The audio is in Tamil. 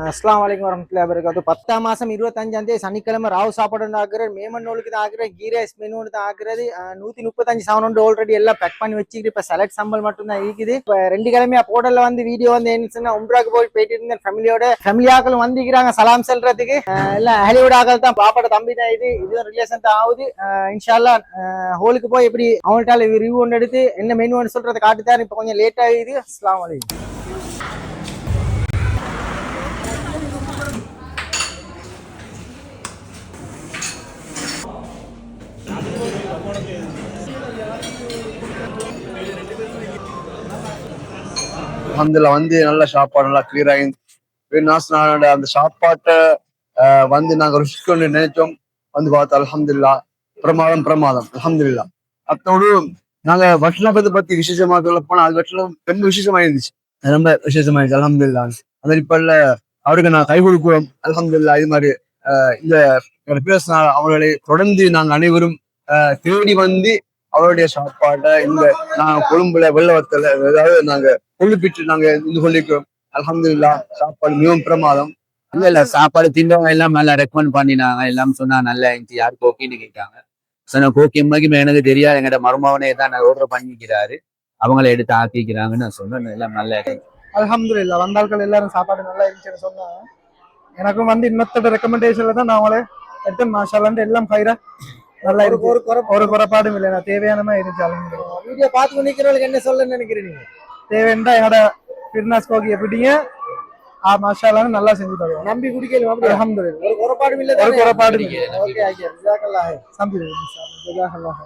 அஸ்ஸலாமு அலைக்கும் வரஹ்மத்துல்லாஹி வபரகாத்துஹு. 10ஆம் மாசம் 25ஆம் தேதி சனிக்கிழமை ராவு சாப்பாடு ஆக்குறது, மேமன்னோலுக்கு தான் ஆக்குறது, கீ ரைஸ் மெனு தான் ஆக்குறது. 135 சவுண்ட் ஆல்ரெடி எல்லாம் பேக் பண்ணி வச்சுக்கிட்டு இப்ப செலக்ட் சம்பல் மட்டும் தான் இருக்குது. இப்ப 2 கிழமையா போடல வீடியோ என்ன உம்ராக்கு போயிட்டு இருந்தேன் ஃபேமிலியாக்களும் வந்திருக்கிறாங்க சலாம் செல்றதுக்கு. எல்லாம் அஹலியோட ஆக்கள் தான், பாப்பாட தம்பி தான், இது ரிலேஷன் தான் ஆகுது. இன்ஷால்லா ஹோலுக்கு போய் எப்படி அவங்கள்ட்ட ரிவ்யூ ஒன்று எடுத்து என்ன மெனு சொல்றதை காட்டுத்தாரு. இப்ப கொஞ்சம் லேட் ஆகுது. அஸ்ஸலாமு அலைக்கும். அதுல நல்ல சாப்பாடு நல்லா கிளியர் ஆகி அந்த சாப்பாட்டை நாங்க ருசிக்கொண்டு நினைச்சோம். பார்த்தா அல்ஹம்துலில்லாஹ் பிரமாதம் அல்ஹம்துலில்லாஹ். அத்தோடு நாங்க வட்லாபத்தை பத்தி விசேஷமா சொல்ல போனா அது வட்லம் ரொம்ப விசேஷமா இருந்துச்சு, ரொம்ப விசேஷமா இருந்துச்சு அல்ஹம்துலில்லாஹ். அந்த இப்ப அவருக்கு நான் கை கொடுக்கிறோம் அல்ஹம்துலில்லாஹ். இது மாதிரி இந்த பேசினார் அவர்களை தொடர்ந்து நாங்க அனைவரும் தேடி அவருடைய சாப்பாட்டை நாங்க கொழும்புல வெள்ளவத்துல ஏதாவது நாங்க கொழுப்பிட்டு நாங்க இது சொல்லிக்கிறோம். அல்ஹம்துலில்லாஹ் சாப்பாடு மிகவும் பிரமாதம். இல்ல சாப்பாடு தின்றவங்க எல்லாம் நல்லா ரெக்கமெண்ட் பண்ணினாங்க. எல்லாம் சொன்னா நல்லா இருந்துச்சு. யாரு கோக்கின்னு கேட்டாங்க. சொன்ன கோக்கியம்மாக்கு எனக்கு தெரியாது, எங்கட மருமவனே தான் ஆர்டர் பண்ணிக்கிறாரு, அவங்கள எடுத்து ஆக்கிக்கிறாங்கன்னு நான் சொன்னேன். எல்லாம் நல்லா இருக்கு அல்ஹம்துலில்லாஹ். வந்தாள்கள் எல்லாரும் சாப்பாடு நல்லா இருந்துச்சுன்னு சொன்னாங்க. எனக்கும் இன்னொருத்தோட ரெக்கமெண்டேஷன்ல தான் நான் அவங்களே எடுத்தேன். மாஷாஅல்லாஹ் எல்லாம் ஃபைரா நல்லா இருக்கு. ஒரு குறைபாடும் இல்லை. நான் தேவையான மாதிரி இருந்துச்சு. வீடியோ பார்த்து நிக்கிறவங்களுக்கு என்ன சொல்ல நினைக்கிறீங்க? தேவைன்னா என்னோட ஃபிட்னஸ் கோக்கி எப்படிங்க மாஷாஅல்லாஹ் நல்லா செஞ்சு தருவோம். நம்பி குடிக்கலாம். அல்ஹம்துலில்லாஹ். ஒரு குறைபாடும் இல்லை. ஓகே, ஜஸாக்கல்லாஹ். சம்பி ஜஸாக்கல்லாஹ்.